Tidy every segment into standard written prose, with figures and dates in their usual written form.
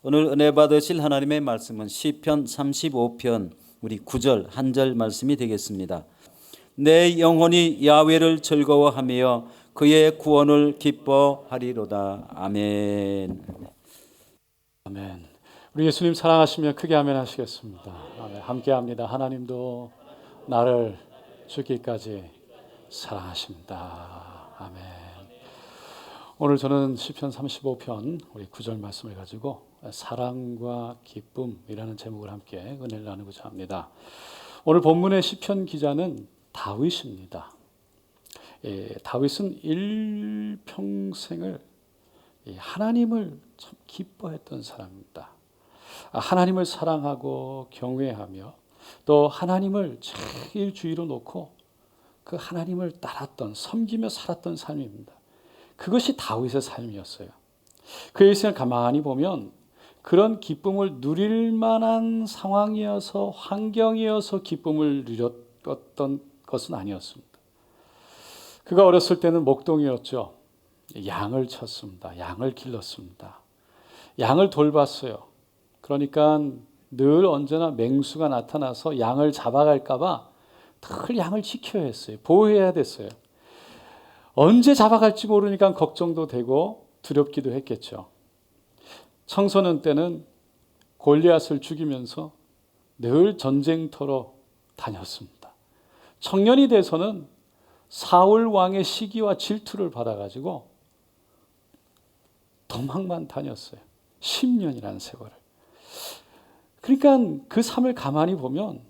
오늘 은혜 받으실 하나님의 말씀은 시편 35편 우리 9절 한 절 말씀이 되겠습니다. 내 영혼이 야훼를 즐거워하며 그의 구원을 기뻐하리로다. 아멘. 아멘. 우리 예수님 사랑하시며 크게 아멘 하시겠습니다. 아멘. 함께합니다. 하나님도 나를 죽기까지 사랑하십니다. 아멘. 오늘 저는 시편 35편 우리 9절 말씀을 가지고 사랑과 기쁨이라는 제목을 함께 은혜를 나누고자 합니다. 오늘 본문의 시편 기자는 다윗입니다. 다윗은 일평생을 하나님을 참 기뻐했던 사람입니다. 하나님을 사랑하고 경외하며 또 하나님을 제일 주위로 놓고 그 하나님을 따랐던, 섬기며 살았던 삶입니다. 그것이 다윗의 삶이었어요. 그의 인생을 가만히 보면 그런 기쁨을 누릴 만한 상황이어서, 환경이어서 기쁨을 누렸던 것은 아니었습니다. 그가 어렸을 때는 목동이었죠. 양을 쳤습니다. 양을 길렀습니다. 양을 돌봤어요. 그러니까 늘 언제나 맹수가 나타나서 양을 잡아갈까 봐 늘 양을 지켜야 했어요. 보호해야 됐어요. 언제 잡아갈지 모르니까 걱정도 되고 두렵기도 했겠죠. 청소년 때는 골리앗을 죽이면서 늘 전쟁터로 다녔습니다. 청년이 돼서는 사울 왕의 시기와 질투를 받아가지고 도망만 다녔어요. 10년이라는 세월을. 그러니까 그 삶을 가만히 보면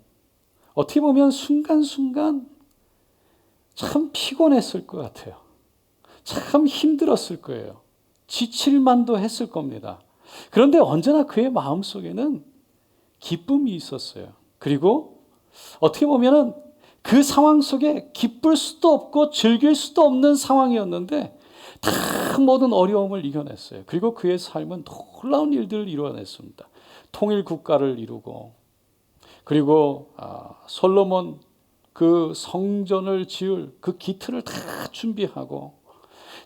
어떻게 보면 순간순간 참 피곤했을 것 같아요. 참 힘들었을 거예요. 지칠만도 했을 겁니다. 그런데 언제나 그의 마음속에는 기쁨이 있었어요. 그리고 어떻게 보면은 그 상황 속에 기쁠 수도 없고 즐길 수도 없는 상황이었는데 다 모든 어려움을 이겨냈어요. 그리고 그의 삶은 놀라운 일들을 이루어냈습니다. 통일 국가를 이루고 그리고 솔로몬 그 성전을 지을 그 기틀을 다 준비하고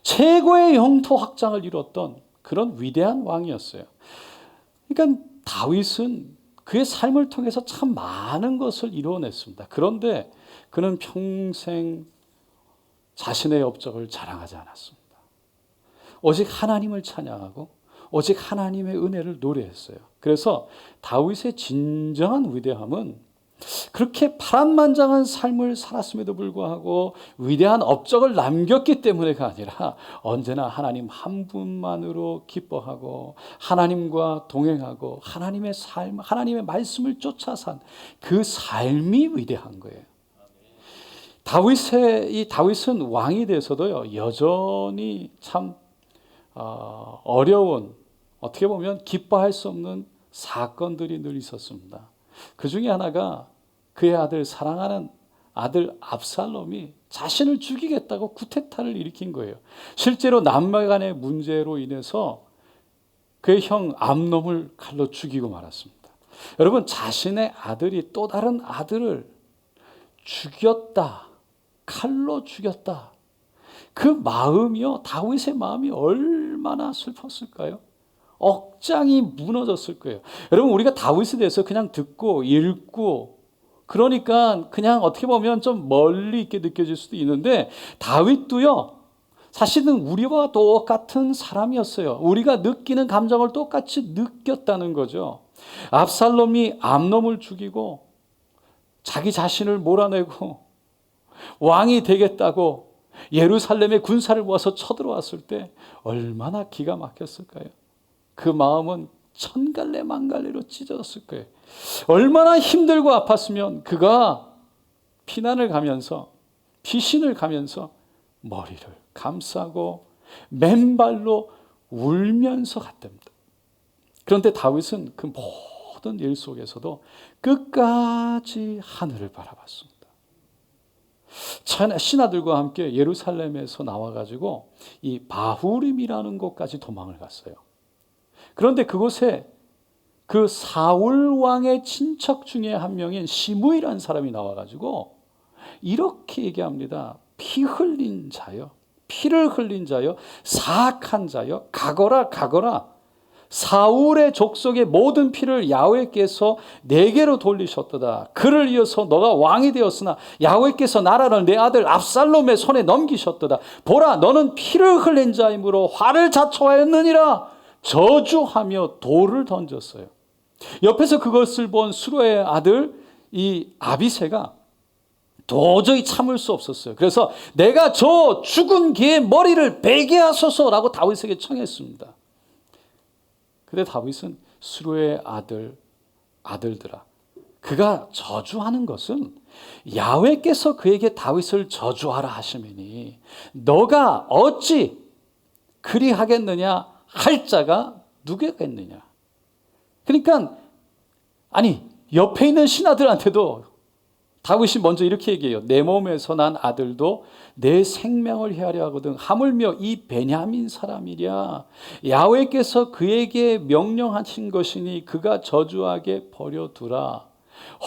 최고의 영토 확장을 이뤘던 그런 위대한 왕이었어요. 그러니까 다윗은 그의 삶을 통해서 참 많은 것을 이루어냈습니다. 그런데 그는 평생 자신의 업적을 자랑하지 않았습니다. 오직 하나님을 찬양하고 오직 하나님의 은혜를 노래했어요. 그래서 다윗의 진정한 위대함은 그렇게 파란만장한 삶을 살았음에도 불구하고 위대한 업적을 남겼기 때문에가 아니라 언제나 하나님 한 분만으로 기뻐하고 하나님과 동행하고 하나님의 삶, 하나님의 말씀을 쫓아 산 그 삶이 위대한 거예요. 다윗은 왕이 돼서도요, 여전히 참 어려운, 어떻게 보면 기뻐할 수 없는 사건들이 늘 있었습니다. 그 중에 하나가 그의 아들, 사랑하는 아들 압살롬이 자신을 죽이겠다고 쿠데타를 일으킨 거예요. 실제로 남매간의 문제로 인해서 그의 형 암놈을 칼로 죽이고 말았습니다. 여러분, 자신의 아들이 또 다른 아들을 죽였다, 칼로 죽였다. 그 마음이요, 다윗의 마음이 얼마나 슬펐을까요? 억장이 무너졌을 거예요. 여러분, 우리가 다윗에 대해서 그냥 듣고 읽고 그러니까 그냥 어떻게 보면 좀 멀리 있게 느껴질 수도 있는데 다윗도요, 사실은 우리와 똑같은 사람이었어요. 우리가 느끼는 감정을 똑같이 느꼈다는 거죠. 압살롬이 암놈을 죽이고 자기 자신을 몰아내고 왕이 되겠다고 예루살렘에 군사를 모아서 쳐들어왔을 때 얼마나 기가 막혔을까요? 그 마음은 천갈래 만갈래로 찢어졌을 거예요. 얼마나 힘들고 아팠으면 그가 피난을 가면서 피신을 가면서 머리를 감싸고 맨발로 울면서 갔답니다. 그런데 다윗은 그 모든 일 속에서도 끝까지 하늘을 바라봤습니다. 신하들과 함께 예루살렘에서 나와가지고 이 바후림이라는 곳까지 도망을 갔어요. 그런데 그곳에 그 사울 왕의 친척 중에 한 명인 시므이라는 사람이 나와가지고 이렇게 얘기합니다. 피 흘린 자여, 피를 흘린 자여, 사악한 자여, 가거라 가거라. 사울의 족속의 모든 피를 야훼께서 내게로 돌리셨도다. 그를 이어서 너가 왕이 되었으나 야훼께서 나라를 내 아들 압살롬의 손에 넘기셨도다. 보라, 너는 피를 흘린 자이므로 화를 자초하였느니라. 저주하며 돌을 던졌어요. 옆에서 그것을 본 수로의 아들 이 아비새가 도저히 참을 수 없었어요. 그래서 내가 저 죽은 개의 머리를 베게 하소서라고 다윗에게 청했습니다. 근데 다윗은 수로의 아들들아, 그가 저주하는 것은 야훼께서 그에게 다윗을 저주하라 하시매니 너가 어찌 그리하겠느냐 할 자가 누구겠느냐. 그러니까 아니 옆에 있는 신하들한테도 다윗이 먼저 이렇게 얘기해요. 내 몸에서 난 아들도 내 생명을 헤아려 하거든. 하물며 이 베냐민 사람이랴. 야훼께서 그에게 명령하신 것이니 그가 저주하게 버려두라.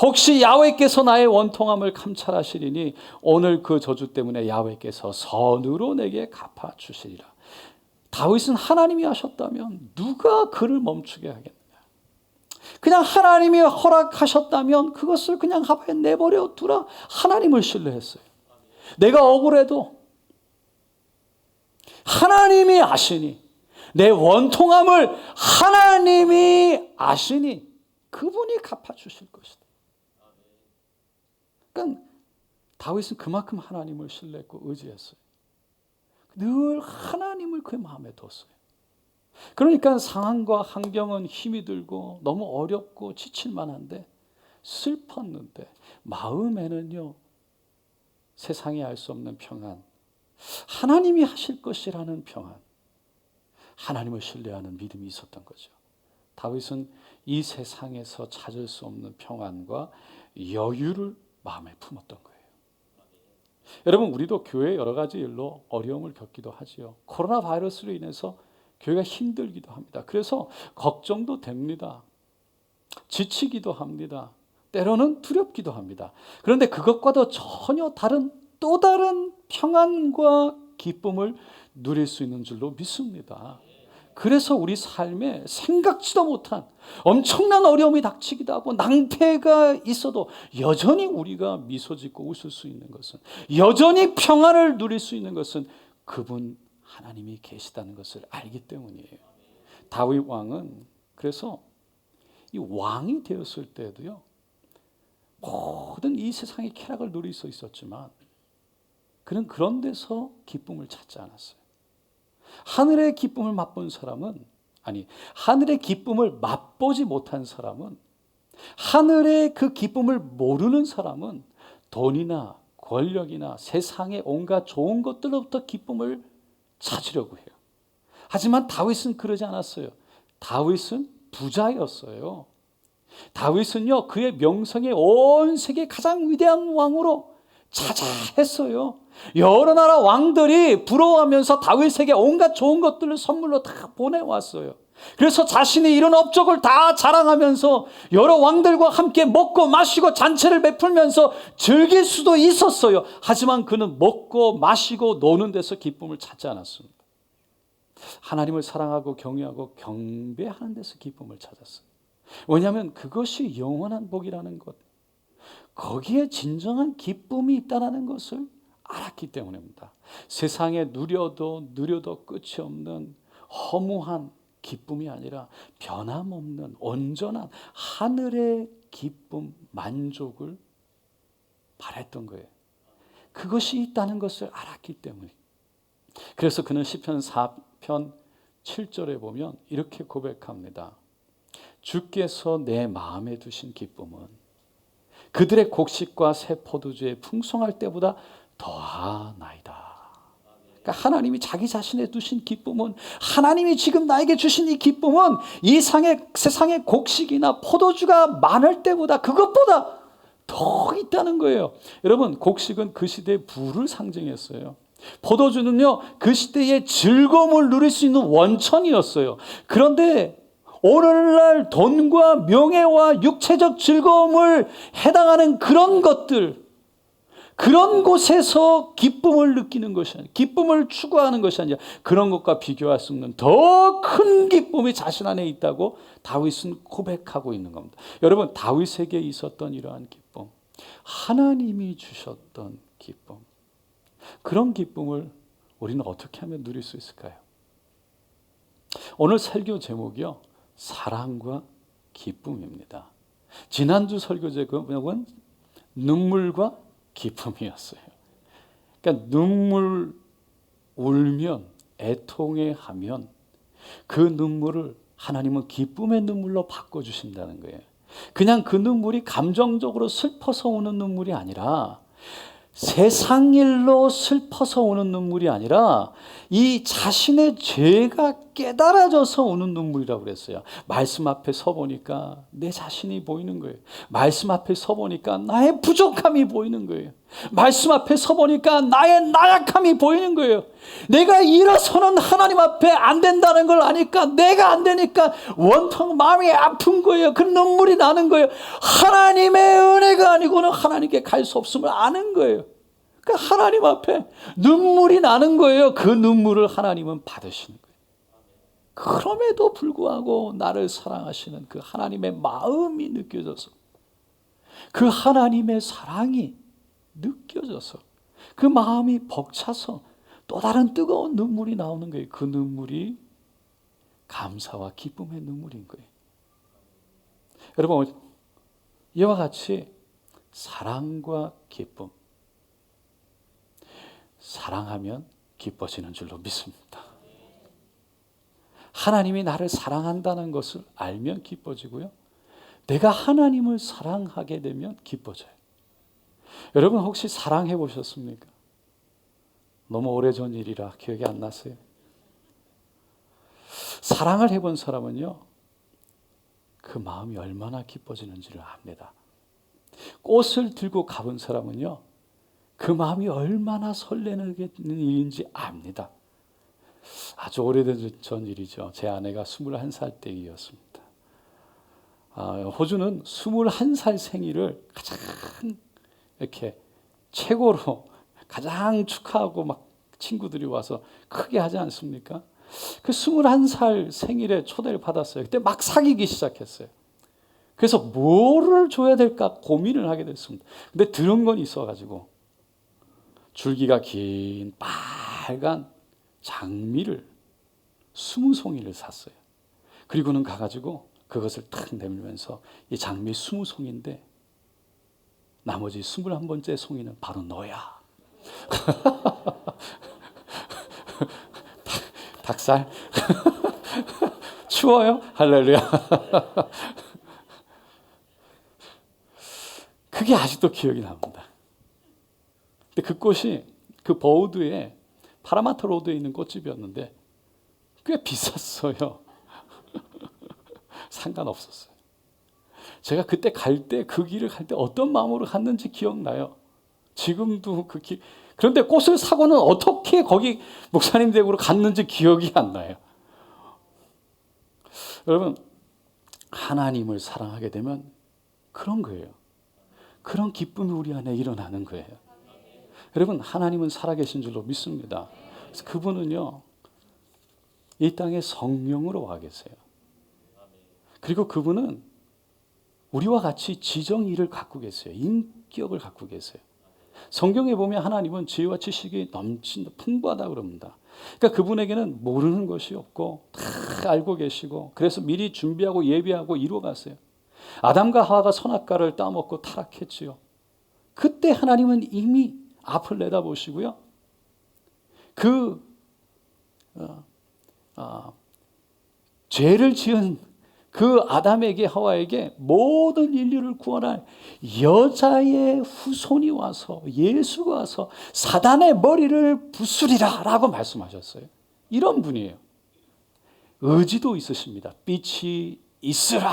혹시 야훼께서 나의 원통함을 감찰하시리니 오늘 그 저주 때문에 야훼께서 선으로 내게 갚아주시리라. 다윗은 하나님이 하셨다면 누가 그를 멈추게 하겠느냐. 그냥 하나님이 허락하셨다면 그것을 그냥 하바에 내버려 두라. 하나님을 신뢰했어요. 내가 억울해도 하나님이 아시니, 내 원통함을 하나님이 아시니 그분이 갚아주실 것이다. 그러니까 다윗은 그만큼 하나님을 신뢰했고 의지했어요. 늘 하나님을 그 마음에 뒀어요. 그러니까 상황과 환경은 힘이 들고 너무 어렵고 지칠만한데 슬펐는데 마음에는요 세상이 알 수 없는 평안, 하나님이 하실 것이라는 평안, 하나님을 신뢰하는 믿음이 있었던 거죠. 다윗은 이 세상에서 찾을 수 없는 평안과 여유를 마음에 품었던 거예요. 여러분, 우리도 교회 여러 가지 일로 어려움을 겪기도 하지요. 코로나 바이러스로 인해서 교회가 힘들기도 합니다. 그래서 걱정도 됩니다. 지치기도 합니다. 때로는 두렵기도 합니다. 그런데 그것과도 전혀 다른 또 다른 평안과 기쁨을 누릴 수 있는 줄로 믿습니다. 그래서 우리 삶에 생각지도 못한 엄청난 어려움이 닥치기도 하고 낭패가 있어도 여전히 우리가 미소 짓고 웃을 수 있는 것은, 여전히 평안을 누릴 수 있는 것은 그분 하나님이 계시다는 것을 알기 때문이에요. 다윗 왕은 그래서 이 왕이 되었을 때도요, 모든 이 세상의 쾌락을 누릴 수 있었지만 그는 그런 데서 기쁨을 찾지 않았어요. 하늘의 기쁨을 맛본 사람은, 아니 하늘의 기쁨을 맛보지 못한 사람은, 하늘의 그 기쁨을 모르는 사람은 돈이나 권력이나 세상의 온갖 좋은 것들로부터 기쁨을 찾으려고 해요. 하지만 다윗은 그러지 않았어요. 다윗은 부자였어요. 다윗은요 그의 명성에 온 세계 가장 위대한 왕으로 자자했어요. 여러 나라 왕들이 부러워하면서 다윗에게 온갖 좋은 것들을 선물로 다 보내왔어요. 그래서 자신이 이런 업적을 다 자랑하면서 여러 왕들과 함께 먹고 마시고 잔치를 베풀면서 즐길 수도 있었어요. 하지만 그는 먹고 마시고 노는 데서 기쁨을 찾지 않았습니다. 하나님을 사랑하고 경외하고 경배하는 데서 기쁨을 찾았어요. 왜냐하면 그것이 영원한 복이라는 것, 거기에 진정한 기쁨이 있다는 것을 알았기 때문입니다. 세상에 누려도 끝이 없는 허무한 기쁨이 아니라 변함없는 온전한 하늘의 기쁨, 만족을 바랬던 거예요. 그것이 있다는 것을 알았기 때문에. 그래서 그는 시편 4편 7절에 보면 이렇게 고백합니다. 주께서 내 마음에 두신 기쁨은 그들의 곡식과 새 포도주에 풍성할 때보다 더하나이다. 그러니까 하나님이 자기 자신에 두신 기쁨은, 하나님이 지금 나에게 주신 이 기쁨은 이 세상의 곡식이나 포도주가 많을 때보다, 그것보다 더 있다는 거예요. 여러분, 곡식은 그 시대의 부를 상징했어요. 포도주는요 그 시대의 즐거움을 누릴 수 있는 원천이었어요. 그런데 오늘날 돈과 명예와 육체적 즐거움을 해당하는 그런 것들, 그런 곳에서 기쁨을 느끼는 것이 아니라, 기쁨을 추구하는 것이 아니라 그런 것과 비교할 수 없는 더 큰 기쁨이 자신 안에 있다고 다윗은 고백하고 있는 겁니다. 여러분, 다윗에게 있었던 이러한 기쁨, 하나님이 주셨던 기쁨, 그런 기쁨을 우리는 어떻게 하면 누릴 수 있을까요? 오늘 설교 제목이요, 사랑과 기쁨입니다. 지난주 설교 제목은 눈물과 기쁨이었어요. 그러니까 눈물, 울면, 애통해하면 그 눈물을 하나님은 기쁨의 눈물로 바꿔주신다는 거예요. 그냥 그 눈물이 감정적으로 슬퍼서 오는 눈물이 아니라, 세상 일로 슬퍼서 오는 눈물이 아니라 이 자신의 죄가 깨달아져서 오는 눈물이라고 그랬어요. 말씀 앞에 서 보니까 내 자신이 보이는 거예요. 말씀 앞에 서 보니까 나의 부족함이 보이는 거예요. 말씀 앞에 서 보니까 나의 나약함이 보이는 거예요. 내가 일어서는 하나님 앞에 안 된다는 걸 아니까, 내가 안 되니까 원통 마음이 아픈 거예요. 그 눈물이 나는 거예요. 하나님의 은혜가 아니고는 하나님께 갈 수 없음을 아는 거예요. 그러니까 하나님 앞에 눈물이 나는 거예요. 그 눈물을 하나님은 받으시는 거예요. 그럼에도 불구하고 나를 사랑하시는 그 하나님의 마음이 느껴져서, 그 하나님의 사랑이 느껴져서, 그 마음이 벅차서 또 다른 뜨거운 눈물이 나오는 거예요. 그 눈물이 감사와 기쁨의 눈물인 거예요. 여러분, 이와 같이 사랑과 기쁨, 사랑하면 기뻐지는 줄로 믿습니다. 하나님이 나를 사랑한다는 것을 알면 기뻐지고요, 내가 하나님을 사랑하게 되면 기뻐져요. 여러분, 혹시 사랑해 보셨습니까? 너무 오래전 일이라 기억이 안 나세요? 사랑을 해본 사람은요, 그 마음이 얼마나 기뻐지는지를 압니다. 꽃을 들고 가본 사람은요, 그 마음이 얼마나 설레는 일인지 압니다. 아주 오래전 일이죠. 제 아내가 21살 때이었습니다. 호주는 21살 생일을 가장 이렇게 최고로 가장 축하하고 막 친구들이 와서 크게 하지 않습니까? 그 21살 생일에 초대를 받았어요. 그때 막 사귀기 시작했어요. 그래서 뭐를 줘야 될까 고민을 하게 됐습니다. 근데 들은 건 있어가지고 줄기가 긴 빨간 장미를 20송이를 샀어요. 그리고는 가가지고 그것을 탁 내밀면서 이 장미 20송인데 나머지 21번째 송이는 바로 너야. 닭살? 추워요? 할렐루야. 그게 아직도 기억이 납니다. 근데 그 꽃이 그 버우드에 파라마타 로드에 있는 꽃집이었는데 꽤 비쌌어요. 상관없었어요. 제가 그때 갈 때, 그 길을 갈 때 어떤 마음으로 갔는지 기억나요. 지금도 그 길. 그런데 꽃을 사고는 어떻게 거기 목사님 댁으로 갔는지 기억이 안 나요. 여러분, 하나님을 사랑하게 되면 그런 거예요. 그런 기쁨이 우리 안에 일어나는 거예요. 여러분, 하나님은 살아계신 줄로 믿습니다. 그래서 그분은요, 이 땅에 성령으로 와 계세요. 그리고 그분은 우리와 같이 지정의를 갖고 계세요. 인격을 갖고 계세요. 성경에 보면 하나님은 지혜와 지식이 넘친다, 풍부하다 그럽니다. 그러니까 그분에게는 모르는 것이 없고 다 알고 계시고, 그래서 미리 준비하고 예비하고 이루어갔어요. 아담과 하와가 선악과를 따먹고 타락했지요. 그때 하나님은 이미 앞을 내다보시고요, 죄를 지은 그 아담에게 하와에게 모든 인류를 구원할 여자의 후손이 와서, 예수가 와서 사단의 머리를 부수리라 라고 말씀하셨어요. 이런 분이에요. 의지도 있으십니다. 빛이 있으라.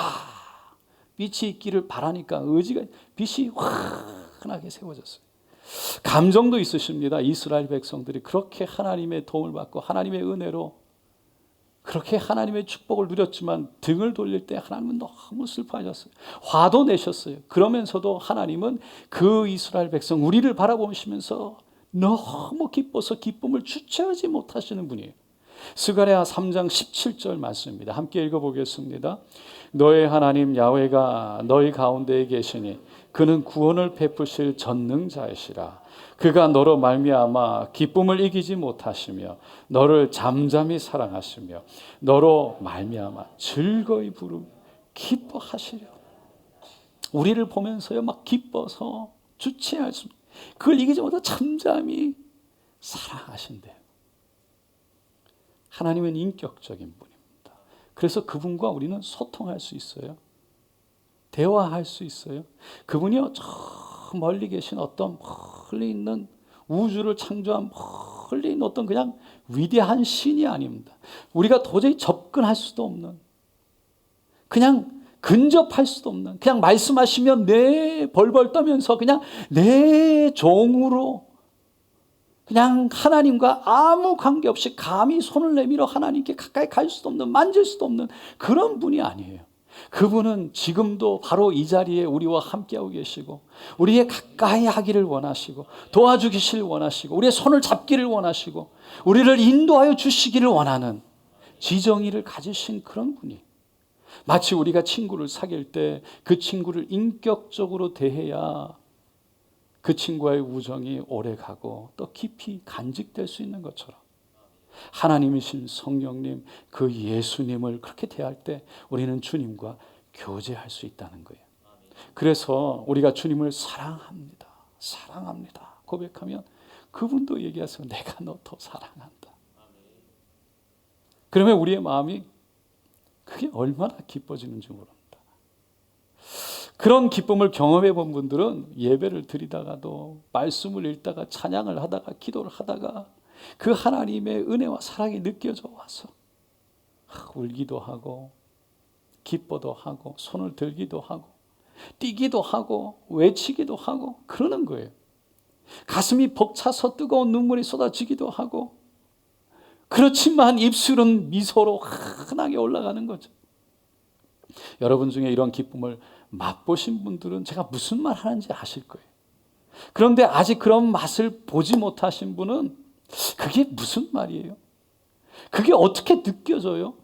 빛이 있기를 바라니까 의지가, 빛이 환하게 세워졌어요. 감정도 있으십니다. 이스라엘 백성들이 그렇게 하나님의 도움을 받고 하나님의 은혜로 그렇게 하나님의 축복을 누렸지만 등을 돌릴 때 하나님은 너무 슬퍼하셨어요. 화도 내셨어요. 그러면서도 하나님은 그 이스라엘 백성 우리를 바라보시면서 너무 기뻐서 기쁨을 주체하지 못하시는 분이에요. 스가랴 3장 17절 말씀입니다. 함께 읽어보겠습니다. 너의 하나님 야훼가 너희 가운데에 계시니 그는 구원을 베푸실 전능자이시라. 그가 너로 말미암아 기쁨을 이기지 못하시며 너를 잠잠히 사랑하시며 너로 말미암아 즐거이 부르 기뻐하시려. 우리를 보면서요 막 기뻐서 주체할 수, 그걸 이기지 못하고 잠잠히 사랑하신대요. 하나님은 인격적인 분입니다. 그래서 그분과 우리는 소통할 수 있어요. 대화할 수 있어요. 그분이요 저 멀리 계신 어떤 멀리 있는 우주를 창조한 멀리 있는 어떤 그냥 위대한 신이 아닙니다. 우리가 도저히 접근할 수도 없는, 그냥 근접할 수도 없는, 그냥 말씀하시면 내 벌벌 떠면서 그냥 내 종으로 그냥 하나님과 아무 관계없이 감히 손을 내밀어 하나님께 가까이 갈 수도 없는, 만질 수도 없는 그런 분이 아니에요. 그분은 지금도 바로 이 자리에 우리와 함께하고 계시고 우리의 가까이 하기를 원하시고 도와주기를 원하시고 우리의 손을 잡기를 원하시고 우리를 인도하여 주시기를 원하는 지정의를 가지신 그런 분이, 마치 우리가 친구를 사귈 때 그 친구를 인격적으로 대해야 그 친구와의 우정이 오래가고 또 깊이 간직될 수 있는 것처럼 하나님이신 성령님, 그 예수님을 그렇게 대할 때 우리는 주님과 교제할 수 있다는 거예요. 그래서 우리가 주님을 사랑합니다. 사랑합니다. 고백하면 그분도 얘기하세요. 내가 너 더 사랑한다. 그러면 우리의 마음이 그게 얼마나 기뻐지는지 모릅니다. 그런 기쁨을 경험해 본 분들은 예배를 드리다가도 말씀을 읽다가 찬양을 하다가 기도를 하다가 그 하나님의 은혜와 사랑이 느껴져 와서 울기도 하고 기뻐도 하고 손을 들기도 하고 뛰기도 하고 외치기도 하고 그러는 거예요. 가슴이 벅차서 뜨거운 눈물이 쏟아지기도 하고, 그렇지만 입술은 미소로 환하게 올라가는 거죠. 여러분 중에 이런 기쁨을 맛보신 분들은 제가 무슨 말 하는지 아실 거예요. 그런데 아직 그런 맛을 보지 못하신 분은 그게 무슨 말이에요? 그게 어떻게 느껴져요?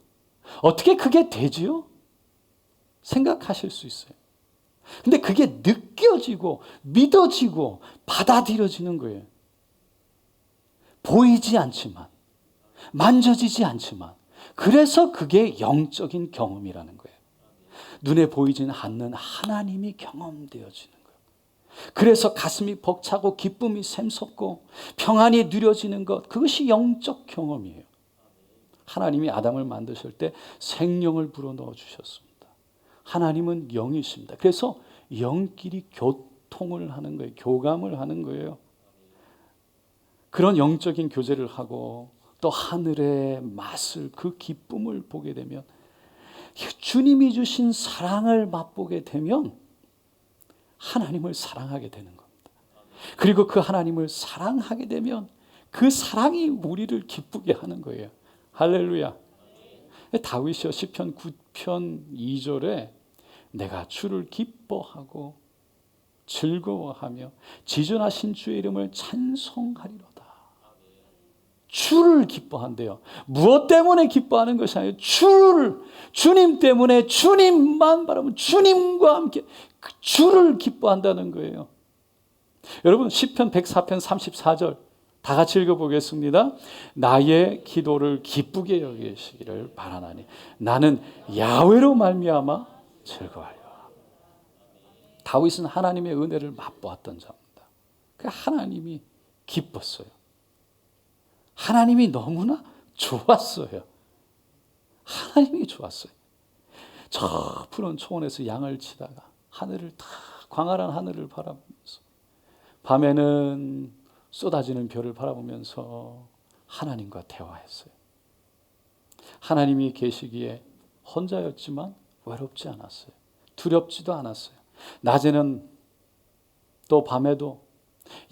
어떻게 그게 되지요? 생각하실 수 있어요. 근데 그게 느껴지고 믿어지고 받아들여지는 거예요. 보이지 않지만, 만져지지 않지만, 그래서 그게 영적인 경험이라는 거예요. 눈에 보이지는 않는 하나님이 경험되어지는 거예요. 그래서 가슴이 벅차고 기쁨이 샘솟고 평안이 누려지는 것, 그것이 영적 경험이에요. 하나님이 아담을 만드실 때 생명을 불어넣어 주셨습니다. 하나님은 영이십니다. 그래서 영끼리 교통을 하는 거예요. 교감을 하는 거예요. 그런 영적인 교제를 하고 또 하늘의 맛을, 그 기쁨을 보게 되면, 주님이 주신 사랑을 맛보게 되면 하나님을 사랑하게 되는 겁니다. 그리고 그 하나님을 사랑하게 되면 그 사랑이 우리를 기쁘게 하는 거예요. 할렐루야. 다윗이요 시편 9편 2절에 내가 주를 기뻐하고 즐거워하며 지존하신 주의 이름을 찬송하리로다. 주를 기뻐한대요. 무엇 때문에 기뻐하는 것이 아니에요. 주님 때문에, 주님만 바라보면 주님과 함께 그 주를 기뻐한다는 거예요. 여러분 시편 104편 34절 다 같이 읽어보겠습니다. 나의 기도를 기쁘게 여기시기를 바라나니 나는 야훼로 말미암아 즐거워하리라. 다윗은 하나님의 은혜를 맛보았던 자입니다. 그 하나님이 기뻤어요. 하나님이 너무나 좋았어요. 하나님이 좋았어요. 저 푸른 초원에서 양을 치다가 하늘을 다 광활한 하늘을 바라보면서 밤에는 쏟아지는 별을 바라보면서 하나님과 대화했어요. 하나님이 계시기에 혼자였지만 외롭지 않았어요. 두렵지도 않았어요. 낮에는 또 밤에도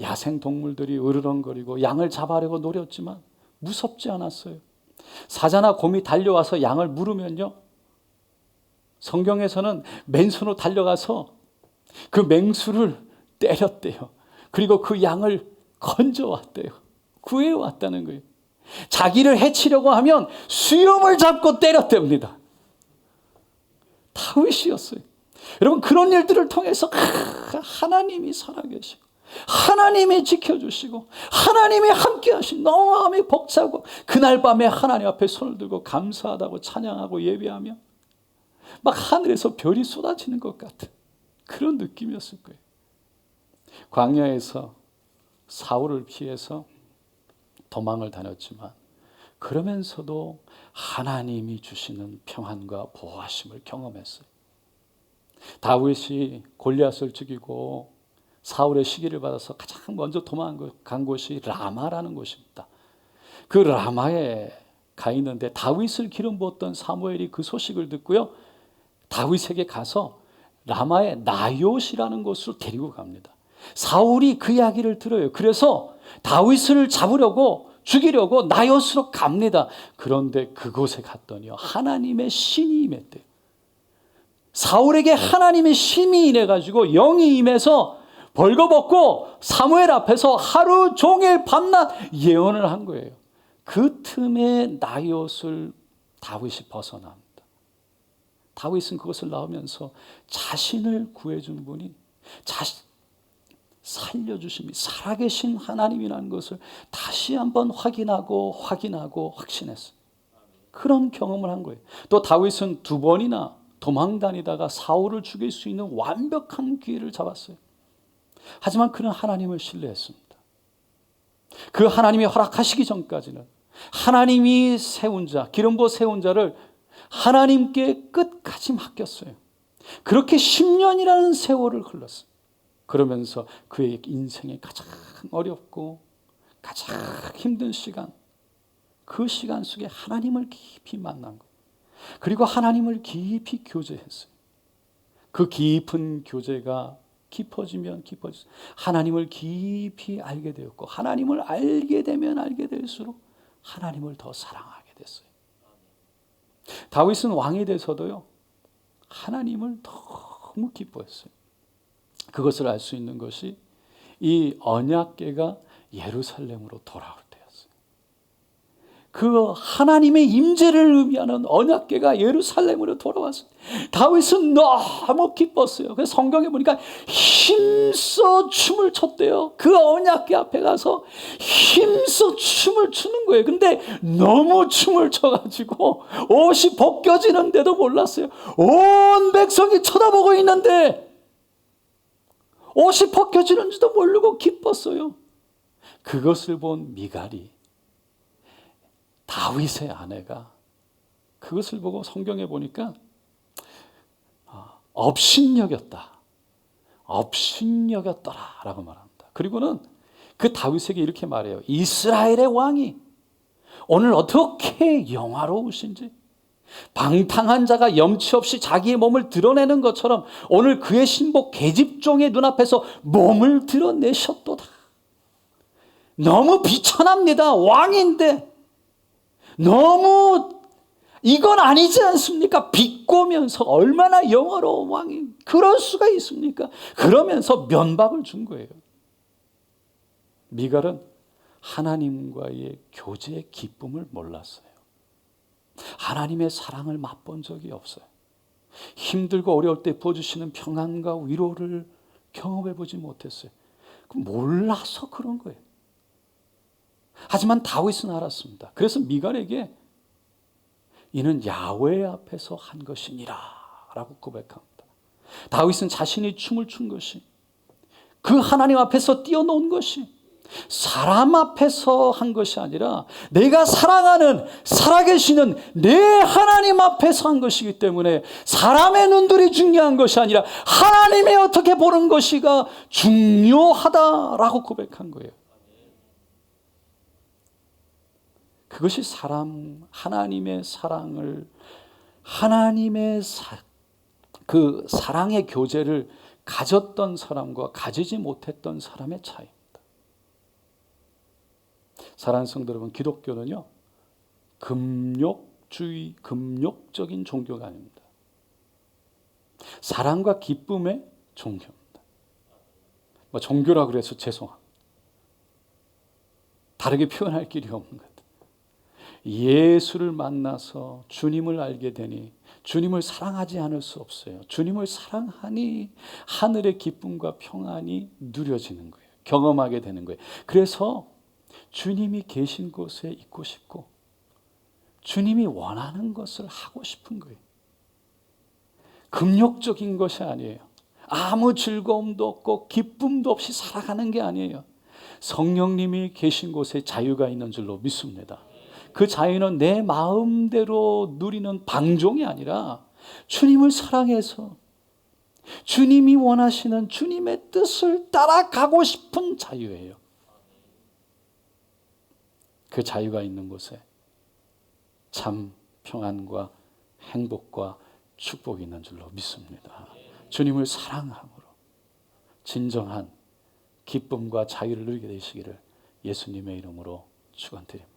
야생 동물들이 으르렁거리고 양을 잡아려고 노렸지만 무섭지 않았어요. 사자나 곰이 달려와서 양을 물으면요, 성경에서는 맨손으로 달려가서 그 맹수를 때렸대요. 그리고 그 양을 건져왔대요. 구해왔다는 거예요. 자기를 해치려고 하면 수염을 잡고 때렸답니다. 다윗이었어요. 여러분, 그런 일들을 통해서 하나님이 살아계시고 하나님이 지켜주시고 하나님이 함께하신, 너무 마음이 벅차고 그날 밤에 하나님 앞에 손을 들고 감사하다고 찬양하고 예배하며 막 하늘에서 별이 쏟아지는 것 같은 그런 느낌이었을 거예요. 광야에서 사울을 피해서 도망을 다녔지만 그러면서도 하나님이 주시는 평안과 보호하심을 경험했어요. 다윗이 골리앗을 죽이고 사울의 시기를 받아서 가장 먼저 도망간 곳이 라마라는 곳입니다. 그 라마에 가 있는데 다윗을 기름 부었던 사무엘이 그 소식을 듣고요, 다윗에게 가서 라마의 나요시라는 곳으로 데리고 갑니다. 사울이 그 이야기를 들어요. 그래서 다윗을 잡으려고, 죽이려고 나요스로 갑니다. 그런데 그곳에 갔더니요, 하나님의 신이 임했대요. 사울에게 하나님의 신이 임해가지고 영이 임해서 벌거벗고 사무엘 앞에서 하루 종일 밤낮 예언을 한 거예요. 그 틈에 나요스를 다윗이 벗어납니다. 다윗은 그것을 나오면서 자신을 구해준 분이 살려주심이 살아계신 하나님이라는 것을 다시 한번 확인하고 확신했어요. 그런 경험을 한 거예요. 또 다윗은 2번이나 도망 다니다가 사울을 죽일 수 있는 완벽한 기회를 잡았어요. 하지만 그는 하나님을 신뢰했습니다. 그 하나님이 허락하시기 전까지는 하나님이 세운 자, 기름 부어 세운 자를 하나님께 끝까지 맡겼어요. 그렇게 10년이라는 세월을 흘렀어요. 그러면서 그의 인생에 가장 어렵고 가장 힘든 시간, 그 시간 속에 하나님을 깊이 만난 거예요. 그리고 하나님을 깊이 교제했어요. 그 깊은 교제가 깊어지면 깊어지면 하나님을 깊이 알게 되었고, 하나님을 알게 되면 알게 될수록 하나님을 더 사랑하게 됐어요. 다윗은 왕이 돼서도요, 하나님을 너무 기뻐했어요. 그것을 알 수 있는 것이 이 언약궤가 예루살렘으로 돌아올 때였어요. 그 하나님의 임재를 의미하는 언약궤가 예루살렘으로 돌아왔어요. 다윗은 너무 기뻤어요. 그래서 성경에 보니까 힘써 춤을 췄대요. 그 언약궤 앞에 가서 힘써 춤을 추는 거예요. 근데 너무 춤을 춰가지고 옷이 벗겨지는데도 몰랐어요. 온 백성이 쳐다보고 있는데 옷이 벗겨지는지도 모르고 기뻤어요. 그것을 본 미갈이, 다윗의 아내가 그것을 보고 성경에 보니까 업신여겼다, 업신여겼더라라고 말합니다. 그리고는 그 다윗에게 이렇게 말해요. 이스라엘의 왕이 오늘 어떻게 영화로우신지, 방탕한 자가 염치 없이 자기의 몸을 드러내는 것처럼 오늘 그의 신복 계집종의 눈앞에서 몸을 드러내셨도다. 너무 비천합니다. 왕인데 너무 이건 아니지 않습니까? 비꼬면서 얼마나 영화로운 왕이 그럴 수가 있습니까? 그러면서 면박을 준 거예요. 미갈은 하나님과의 교제의 기쁨을 몰랐어요. 하나님의 사랑을 맛본 적이 없어요. 힘들고 어려울 때 부어주시는 평안과 위로를 경험해보지 못했어요. 몰라서 그런 거예요. 하지만 다윗은 알았습니다. 그래서 미갈에게 이는 야훼 앞에서 한 것이니라 라고 고백합니다. 다윗은 자신이 춤을 춘 것이, 그 하나님 앞에서 뛰어놓은 것이 사람 앞에서 한 것이 아니라 내가 사랑하는 살아계시는 내 하나님 앞에서 한 것이기 때문에 사람의 눈들이 중요한 것이 아니라 하나님이 어떻게 보는 것이가 중요하다라고 고백한 거예요. 그것이 하나님의 사랑을, 그 사랑의 교제를 가졌던 사람과 가지지 못했던 사람의 차이입니다. 사랑하는 성도 여러분, 기독교는요, 금욕주의, 금욕적인 종교가 아닙니다. 사랑과 기쁨의 종교입니다. 뭐 종교라 그래서 죄송합니다. 다르게 표현할 길이 없는 것 같아요. 예수를 만나서 주님을 알게 되니 주님을 사랑하지 않을 수 없어요. 주님을 사랑하니 하늘의 기쁨과 평안이 누려지는 거예요. 경험하게 되는 거예요. 그래서 주님이 계신 곳에 있고 싶고 주님이 원하는 것을 하고 싶은 거예요. 금욕적인 것이 아니에요. 아무 즐거움도 없고 기쁨도 없이 살아가는 게 아니에요. 성령님이 계신 곳에 자유가 있는 줄로 믿습니다. 그 자유는 내 마음대로 누리는 방종이 아니라 주님을 사랑해서 주님이 원하시는 주님의 뜻을 따라가고 싶은 자유예요. 그 자유가 있는 곳에 참 평안과 행복과 축복이 있는 줄로 믿습니다. 주님을 사랑함으로 진정한 기쁨과 자유를 누리게 되시기를 예수님의 이름으로 축원드립니다.